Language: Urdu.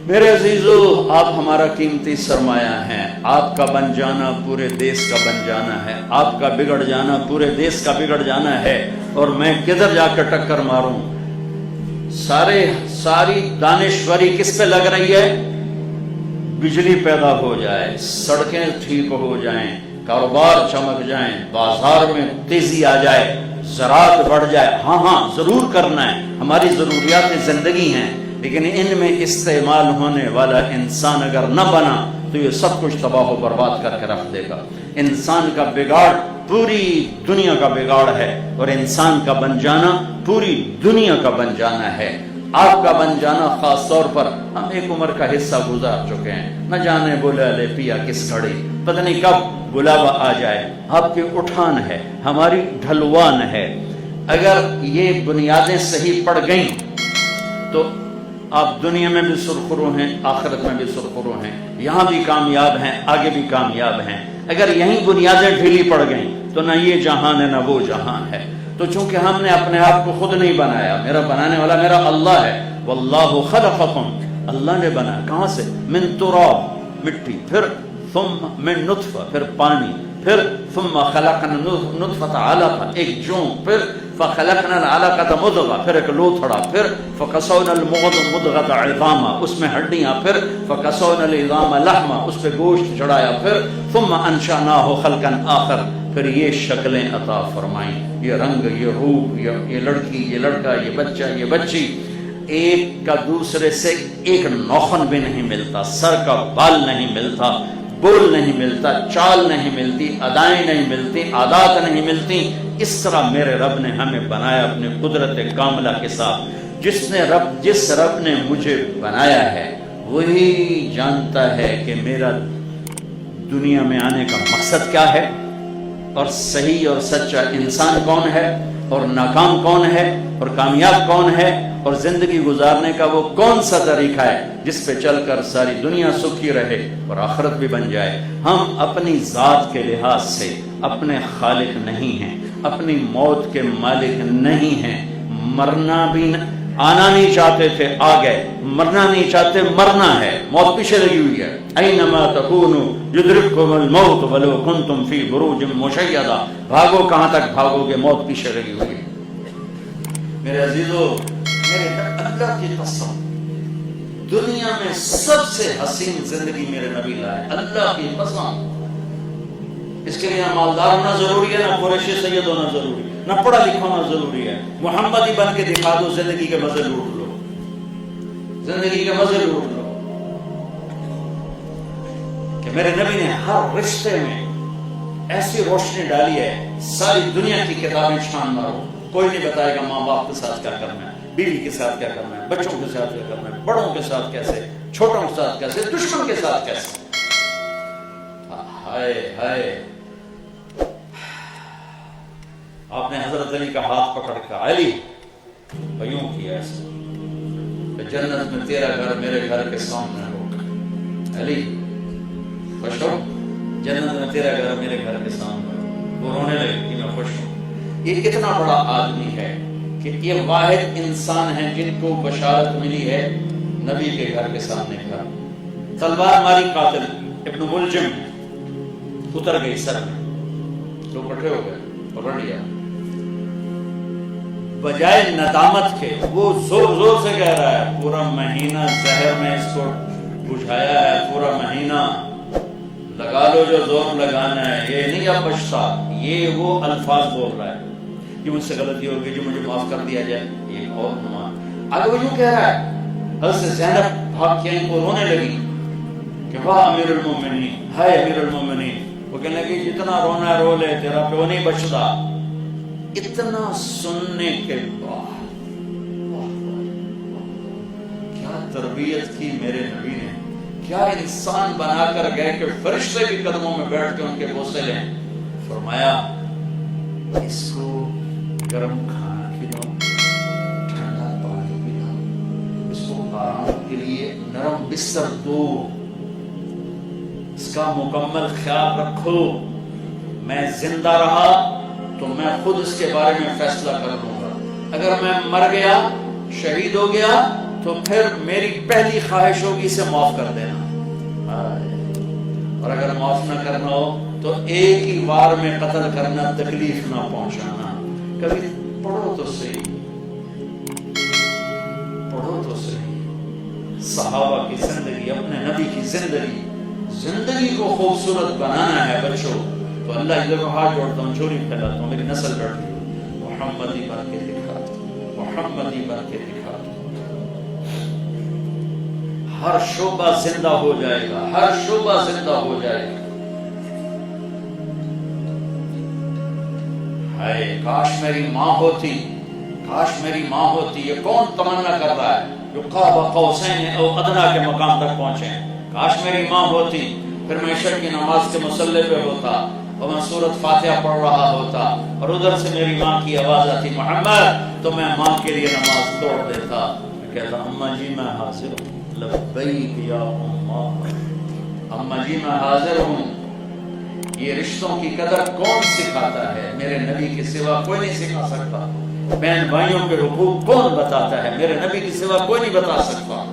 میرے عزیزو، آپ ہمارا قیمتی سرمایہ ہیں. آپ کا بن جانا پورے دیس کا بن جانا ہے. آپ کا بگڑ جانا پورے دیس کا بگڑ جانا ہے. اور میں کدھر جا کر ٹکر ماروں؟ ساری دانشوری کس پہ لگ رہی ہے؟ بجلی پیدا ہو جائے، سڑکیں ٹھیک ہو جائیں، کاروبار چمک جائیں، بازار میں تیزی آ جائے، زراعت بڑھ جائے. ہاں ضرور کرنا ہے، ہماری ضروریات زندگی ہیں، لیکن ان میں استعمال ہونے والا انسان اگر نہ بنا تو یہ سب کچھ تباہ و برباد کر کے رکھ دے گا. انسان کا بگاڑ پوری دنیا کا بگاڑ ہے، اور انسان کا بن جانا پوری دنیا کا بن جانا ہے. آپ کا بن جانا خاص طور پر، ہم ایک عمر کا حصہ گزار چکے ہیں، نہ جانے بولا لے پیا کس گھڑی، پتہ نہیں کب بلاوا آ جائے. آپ کی اٹھان ہے، ہماری ڈھلوان ہے. اگر یہ بنیادیں صحیح پڑ گئیں تو آپ دنیا میں بھی سرخرو ہیں، آخرت میں بھی سرخرو ہیں، یہاں بھی کامیاب ہیں، آگے بھی کامیاب ہیں. اگر یہیں بنیادیں ڈھیلی پڑ گئیں تو نہ یہ جہان ہے نہ وہ جہان ہے. تو چونکہ ہم نے اپنے آپ کو خود نہیں بنایا، میرا بنانے والا میرا اللہ ہے. واللہ خلقکم، اللہ نے بنایا. کہاں سے؟ من تراب، مٹی، پھر ثم من نطفہ، پھر پانی، پھر ثم خلقنا نطفة علقہ، ایک جون، پھر فخلقنا العلقة مضغہ، پھر ایک لوتھڑا، پھر فکسونا المضغة عظاما، اس میں ہڈیاں، پھر فکسونا العظام لحما، اس پہ گوشت چڑھایا، پھر ثم انشأناہ خلقا آخر، پھر یہ شکلیں عطا فرمائیں، یہ رنگ، یہ روپ، یہ لڑکی، یہ لڑکا، یہ بچہ، یہ بچی. ایک کا دوسرے سے ایک نوخن بھی نہیں ملتا، سر کا بال نہیں ملتا، بول نہیں ملتا، چال نہیں ملتی، ادائیں نہیں ملتی، عادات نہیں ملتی. اس طرح میرے رب نے ہمیں بنایا اپنے قدرت کاملہ کے ساتھ. جس رب نے مجھے بنایا ہے وہی جانتا ہے کہ میرا دنیا میں آنے کا مقصد کیا ہے، اور صحیح اور سچا انسان کون ہے، اور ناکام کون ہے، اور کامیاب کون ہے، اور زندگی گزارنے کا وہ کون سا طریقہ ہے جس پہ چل کر ساری دنیا سکھی رہے اور آخرت بھی بن جائے. ہم اپنی ذات کے لحاظ سے اپنے خالق نہیں ہیں، اپنی موت کے مالک نہیں ہیں. مرنا بھی آنا نہیں چاہتے تھے، آ گئے. مرنا نہیں چاہتے، مرنا ہے، موت پیچھے لگی ہوئی ہے. اینما تکونوا یدرککم الموت ولو کنتم فی بروج مشیدہ. بھاگو کہاں تک بھاگو گے، موت پیچھے لگی ہوئی ہے. میرے عزیزو، میرے اللہ کی قسم، دنیا میں سب سے حسین زندگی میرے نبی لائے، اللہ کی قسم. اس کے لیے نہ مالدار ہونا ضروری ہے، نہ قریشی سید ہونا ضروری ہے، نہ پڑھا لکھا ہونا ضروری ہے. محمدی بن کے دکھا دو، زندگی کے مزے لوٹ لو، زندگی کے مزے لوٹ لو. کہ میرے نبی نے ہر رشتے میں ایسی روشنی ڈالی ہے، ساری دنیا کی کتابیں چھان مارو، کوئی نہیں بتائے گا ماں باپ کے ساتھ کیا کرنا ہے، بیوی کے ساتھ کیا کرنا ہے، بچوں کے ساتھ کیا کرنا ہے، بڑوں کے ساتھ کیسے، چھوٹوں کے ساتھ کیسے، دشمن کے ساتھ کیسے. ہائے ہائے. آپ نے حضرت علی کا ہاتھ پکڑ کر، علی یوں کیا ایسا کہ جنت میں تیرا گھر میرے گھر کے سامنے ہو. علی خوش ہو، جنت میں تیرا گھر میرے گھر کے سامنے ہو. وہ رونے لگے کہ میں خوش ہوں. یہ کتنا بڑا آدمی ہے کہ یہ واحد انسان ہے جن کو بشارت ملی ہے نبی کے گھر کے سامنے گھر. تلوار ماری قاتل ابن ملجم، اتر گئی سر میں، لوگ اکٹھے ہو گئے، پکڑ لیا. بجائے ندامت کے وہ زور زور سے کہہ رہا ہے پورا مہینہ زہر میں اس کو بجھایا ہے، پورا مہینہ لگا لو جو زور لگانا ہے، یہ نہیں اب بچتا. یہ وہ الفاظ بول رہا ہے کہ مجھ سے غلطی ہوگی، جو مجھے معاف کر دیا جائے. یہ اور نمان آگے وہ یوں کہہ رہا ہے. حضرت زینب بھاگ کے ان کو رونے لگی کہ واہ امیر المومنین، ہائے امیر المومنین. وہ کہنے لگی جتنا رونا ہے رو لے، تیرا پیو نہیں بچتا. اتنا سننے کے بعد کیا تربیت کی میرے نبی نے، کیا انسان بنا کر گئے کہ فرشتے بھی قدموں میں بیٹھ کے ان کے بوسے لیں. فرمایا اس کو گرم کھانا کھلاؤ، ٹھنڈا پانی پلاؤ، اس کو آرام کے لیے نرم بستر دو، اس کا مکمل خیال رکھو. میں زندہ رہا تو میں خود اس کے بارے میں فیصلہ کر لوں گا. اگر میں مر گیا، شہید ہو گیا، تو پھر میری پہلی خواہش ہوگی اسے معاف کر دینا، اور اگر معاف نہ کرنا ہو تو ایک ہی بار میں قتل کرنا، تکلیف نہ پہنچانا۔ کبھی پڑھو تو صحیح، پڑھو تو صحیح صحابہ کی زندگی، اپنے نبی کی زندگی کو خوبصورت بنانا ہے بچوں، تو اللہ ادھر کو ہاتھ جوڑتا ہوں، چوری پھیلاتا ہوں، میری نسل بیٹھی محمدی بن کے دکھا دو، محمدی بن کے دکھا دو۔ ہر شعبہ زندہ ہو جائے گا، ہر شعبہ زندہ ہو جائے گا۔ ہائے کاش میری ماں ہوتی، کاش میری ماں ہوتی۔ یہ کون تمنا کر رہا ہے جو قاب قوسین او ادنیٰ کے مقام تک پہنچے؟ کاش میری ماں ہوتی، پھر میں عشاء کی نماز کے مصلی پہ ہوتا اور میں سورۃ فاتحہ پڑھ رہا ہوتا اور ادھر سے میری ماں کی آواز آتی محمد، تو میں ماں کے لیے نماز توڑ دیتا، میں کہتا اماں جی میں حاضر ہوں، لبیک یا اماں، اماں جی میں حاضر ہوں۔ یہ رشتوں کی قدر کون سکھاتا ہے؟ میرے نبی کے سوا کوئی نہیں سکھا سکتا۔ بہن بھائیوں کے حقوق کون بتاتا ہے؟ میرے نبی کے سوا کوئی نہیں بتا سکتا۔